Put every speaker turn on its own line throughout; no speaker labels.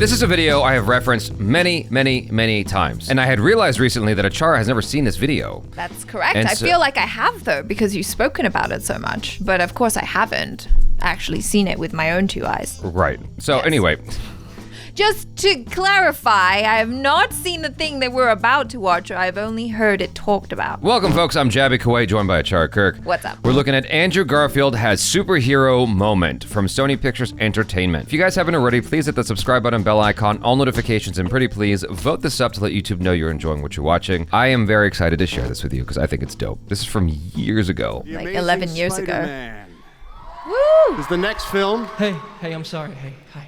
This is a video I have referenced many, many, many times. And I had realized recently that Achara has never seen this video.
That's correct.
And
I
so-
feel like I have, though, because you've spoken about it so much. But of course, I haven't actually seen it with my own two eyes.
Right. So
Yes.
anyway,
Just to clarify, I have not seen the thing that we're about to watch. I've only heard it talked about.
welcome folks. I'm Jabby Kuwait, joined by Achara Kirk.
What's up?
We're looking at Andrew Garfield has superhero moment from Sony Pictures Entertainment. If you guys haven't already, please hit the subscribe button, bell icon, all notifications, and pretty please vote this up to let YouTube know you're enjoying what you're watching. I am very excited to share this with you because I think it's dope. This is from years ago.
Like 11 years ago.
Spider-Man.
Woo!
Is the next film?
Hey, I'm sorry. Hey, hi.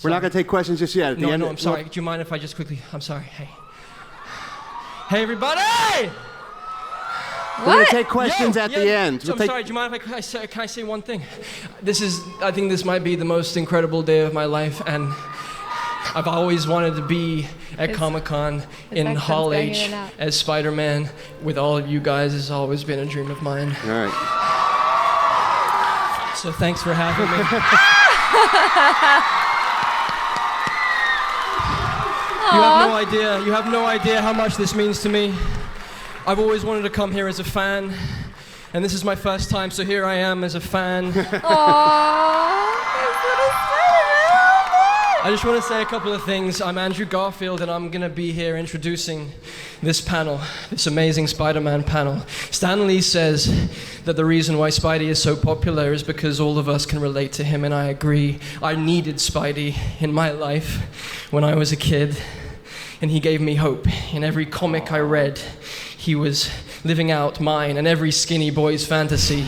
We're not gonna take questions just yet. At the end,
No, I'm sorry. Do you mind if I just quickly? I'm sorry. Hey, everybody!
We're gonna
What?
take questions at the end.
So I'm sorry. Do you mind if can I say one thing? I think this might be the most incredible day of my life, and I've always wanted to be at Comic-Con in
accent's
Hall
going
H
in and out.
as Spider-Man with all of you guys. Has always been a dream of mine.
All right.
So thanks for having me. You have no idea how much this means to me. I've always wanted to come here as a fan, and this is my first time, so here I am as a fan. I just want to say a couple of things. I'm Andrew Garfield, and I'm going to be here introducing this panel, this amazing Spider-Man panel. Stan Lee says that the reason why Spidey is so popular is because all of us can relate to him, and I agree. I needed Spidey in my life when I was a kid, and he gave me hope. In every comic I read, he was living out mine and every skinny boy's fantasy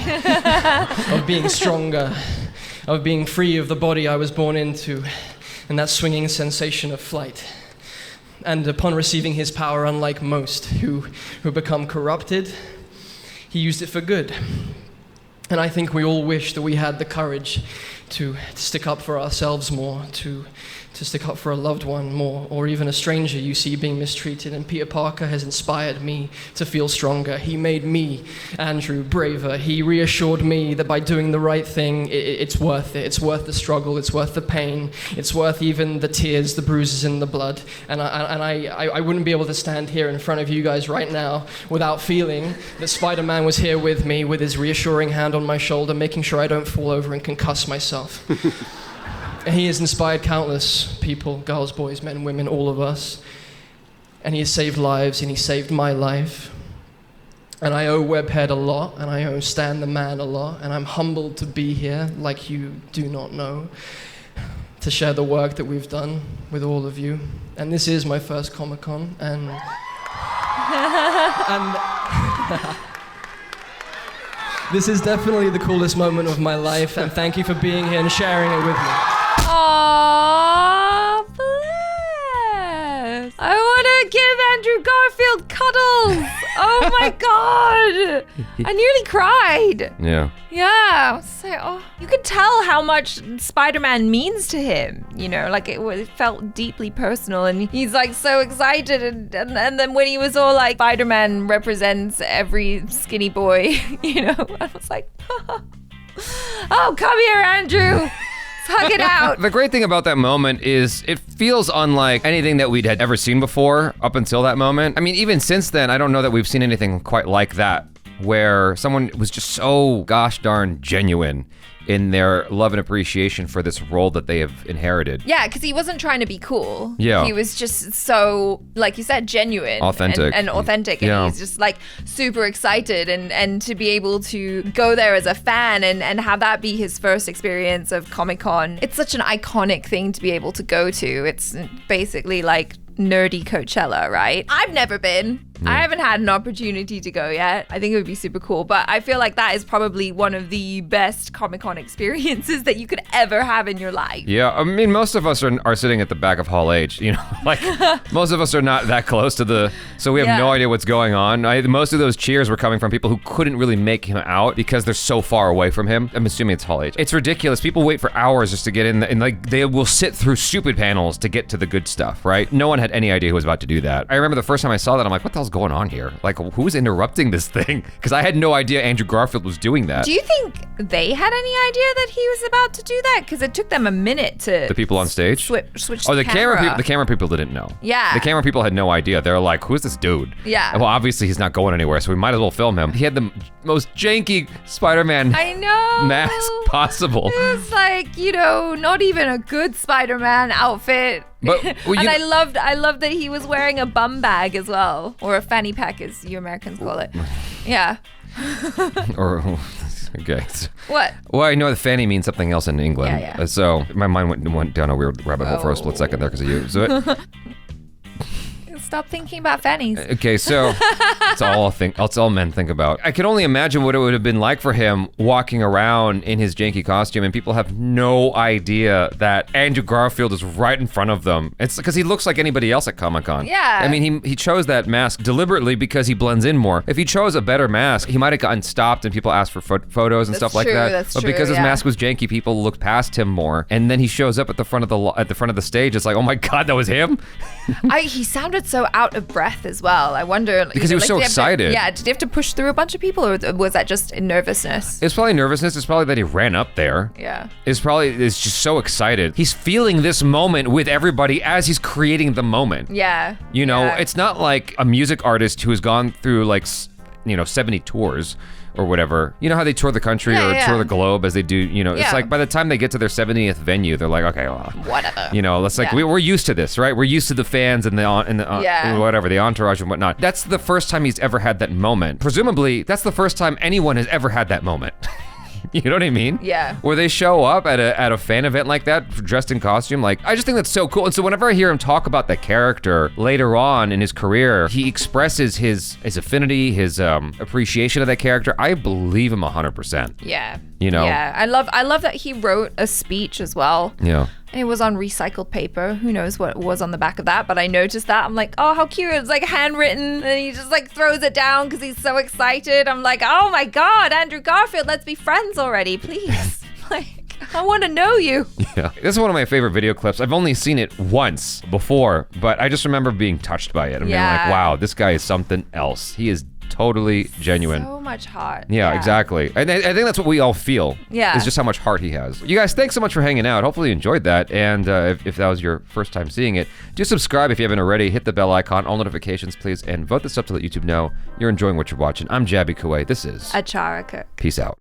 of being stronger, of being free of the body I was born into, and that swinging sensation of flight. And upon receiving his power, unlike most who become corrupted, he used it for good. And I think we all wish that we had the courage to stick up for ourselves more, to stick up for a loved one more, or even a stranger you see being mistreated. And Peter Parker has inspired me to feel stronger. He made me, Andrew, braver. He reassured me that by doing the right thing, it's worth it. It's worth the struggle. It's worth the pain. It's worth even the tears, the bruises, and the blood. And I wouldn't be able to stand here in front of you guys right now without feeling that Spider-Man was here with me, with his reassuring hand on my shoulder, making sure I don't fall over and concuss myself. And he has inspired countless people, girls, boys, men, women, all of us. And he has saved lives, and he saved my life. And I owe Webhead a lot, and I owe Stan the Man a lot, and I'm humbled to be here, like you do not know, to share the work that we've done with all of you. And this is my first Comic-Con, and this is definitely the coolest moment of my life, and thank you for being here and sharing it with me.
Aww, bless. I want to give Andrew Garfield cuddles. Oh my god. I nearly cried.
Yeah.
Yeah. So, you could tell how much Spider-Man means to him. You know, like it felt deeply personal, and he's like so excited. And then when he was all like, Spider-Man represents every skinny boy, you know, I was like, oh, come here, Andrew. Hug it out.
The great thing about that moment is it feels unlike anything that we'd had ever seen before up until that moment. I mean, even since then, I don't know that we've seen anything quite like that, where someone was just so gosh darn genuine in their love and appreciation for this role that they have inherited.
Yeah, because he wasn't trying to be cool.
Yeah.
He was just so, like you said, genuine.
Authentic.
And authentic. And
Yeah.
he's just like super excited. And to be able to go there as a fan and have that be his first experience of Comic-Con, it's such an iconic thing to be able to go to. It's basically like nerdy Coachella, right? I've never been. I haven't had an opportunity to go yet. I think it would be super cool, but I feel like that is probably one of the best Comic-Con experiences that you could ever have in your life.
Yeah, I mean, most of us are sitting at the back of Hall H, you know, like most of us are not that close to so we have no idea what's going on. Most of those cheers were coming from people who couldn't really make him out because they're so far away from him. I'm assuming it's Hall H. It's ridiculous. People wait for hours just to get in, and like they will sit through stupid panels to get to the good stuff, right? No one had any idea who was about to do that. I remember the first time I saw that, I'm like, what the hell's hell's going on here? Like, who's interrupting this thing? Because I had no idea Andrew Garfield was doing that.
Do you think they had any idea that he was about to do that? Because it took them a minute to...
The people on stage?
Switch
the camera people. The camera people didn't know.
Yeah.
The camera people had no idea. They're like, who's this dude?
Yeah.
Well, obviously he's not going anywhere, so we might as well film him. He had the most janky Spider-Man
I know.
mask possible.
It was like, not even a good Spider-Man outfit.
But, well,
and I loved that he was wearing a bum bag as well, or a fanny pack, as you Americans call it. Yeah.
Or okay.
What?
Well, I know the fanny means something else in England.
Yeah.
So my mind went down a weird rabbit hole for a split second there because of you. So
Stop thinking about fannies.
okay, so it's all men think about. I can only imagine what it would have been like for him walking around in his janky costume, and people have no idea that Andrew Garfield is right in front of them. It's because he looks like anybody else at Comic-Con.
Yeah.
I mean, he chose that mask deliberately because he blends in more. If he chose a better mask, he might have gotten stopped and people asked for photos and
That's
stuff like
true,
that.
that's
But
true,
because his
yeah.
mask was janky, people looked past him more. And then he shows up at the front of the stage. It's like, oh my God, that was him.
He sounded so out of breath as well. I wonder
Because he was so excited.
Did he have to push through a bunch of people, or was that just nervousness?
It's probably nervousness. It's probably that he ran up there.
Yeah.
Is just so excited. He's feeling this moment with everybody as he's creating the moment.
Yeah.
Yeah. It's not like a music artist who has gone through 70 tours or whatever. You know how they tour the country or tour the globe as they do, it's like by the time they get to their 70th venue, they're like, okay, well,
whatever.
It's like we're used to this, right? We're used to the fans and the whatever, the entourage and whatnot. That's the first time he's ever had that moment. Presumably, that's the first time anyone has ever had that moment. You know what I mean?
Yeah.
Where they show up at a fan event like that, dressed in costume. I just think that's so cool. And so whenever I hear him talk about the character later on in his career, he expresses his affinity, his appreciation of that character. I believe him 100%.
Yeah.
Yeah.
I love that he wrote a speech as well.
Yeah.
And it was on recycled paper. Who knows what was on the back of that? But I noticed that. I'm like, oh, how cute. It's like handwritten. And he just throws it down because he's so excited. I'm like, oh my God, Andrew Garfield, let's be friends already, please. I want to know you.
Yeah. This is one of my favorite video clips. I've only seen it once before, but I just remember being touched by it. I'm being like, wow, this guy is something else. He is totally genuine.
So much heart.
Yeah, exactly. And I think that's what we all feel.
Yeah.
Is just how much heart he has. You guys, thanks so much for hanging out. Hopefully you enjoyed that. And if that was your first time seeing it, do subscribe if you haven't already. Hit the bell icon, all notifications, please, and vote this up to let YouTube know you're enjoying what you're watching. I'm Jabby Kuwait. This is
Achara Cook.
Peace out.